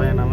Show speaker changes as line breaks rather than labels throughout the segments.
பயணம்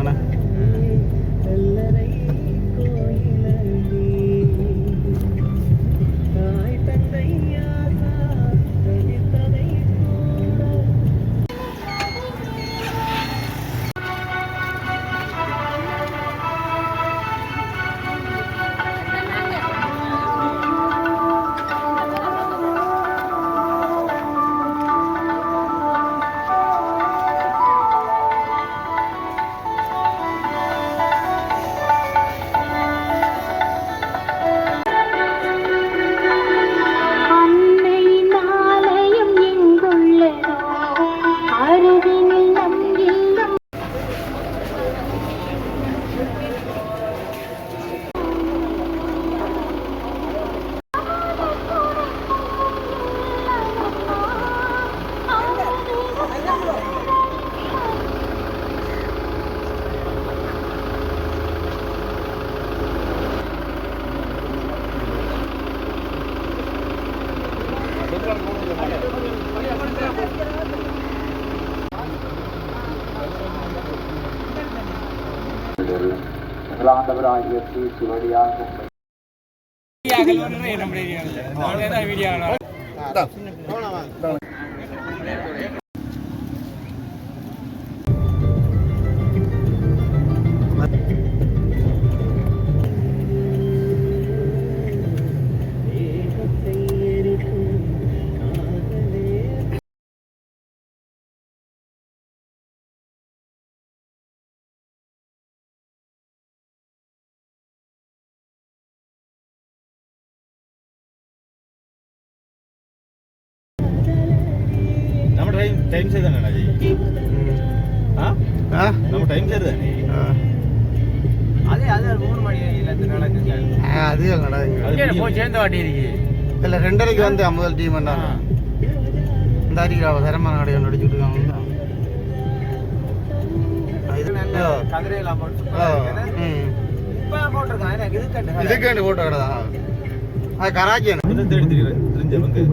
ஆண்டவராகிய கிறிஸ்து வழியாக
टाइम से जाना जी हां हां நம்ம டைம் சேருதே அது 3 மணி இல்ல இந்த நாளைக்கு அது இல்லடா அது போய் சேர்ந்த வாட்டி இருக்கு இல்ல 2:30க்கு வந்து முதல் டீம் வந்தாங்க இந்த அரிகராவ சரமான கடையை நடிச்சிட்டு இருக்காங்க இது நல்ல கதிரையில போட்டு இப்ப போட்டுருக்காங்க எனக்கு இதுக்கண்டு போட்டு கடதா அது கராச்சி என்ன தேடி தெரிஞ்சவங்க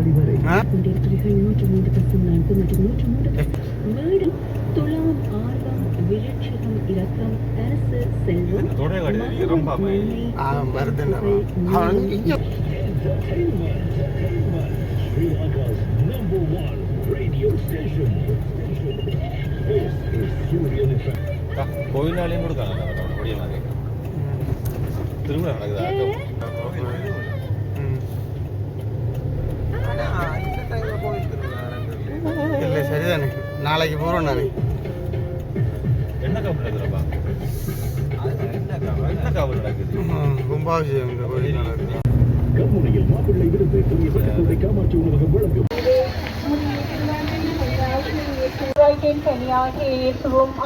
கோயிலாலையும் கொடுக்காங்க திருவிழா நடக்குது இல்லை சரிதானே நாளைக்கு போகிறோம் நான் என்ன காவல் நடக்குதுப்பா என்ன காவல் நடக்குது கும்பாபிஷேகம் இந்த கோயில் நடக்குது கண்முனையில் மாப்பிள்ளை விருந்து புதிய பட்டுக்கோட்டை காமாட்சி உணவகம் வழங்கும்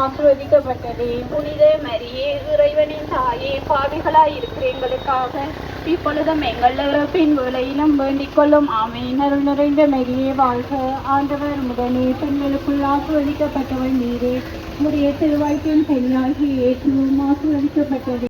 ஆசிர்வதிக்கப்பட்டதே புனித மரியே இறைவனின் தாயே பாவிகளாய் இருக்கிற எங்களுக்காக இப்பொழுதும் எங்கள் இறப்பின் வேளையிலும் வேண்டிக் கொள்ளும் ஆமென். அருள் நிறைந்த மரியே வாழ்க, ஆண்டவர் உடனே பெண்களுக்குள் ஆசிர்வதிக்கப்பட்டவள் நீரே, உடைய திருவாய்ப்பின் கனியாகிய இயேசுவும் ஆசிர்வதிக்கப்பட்டதே.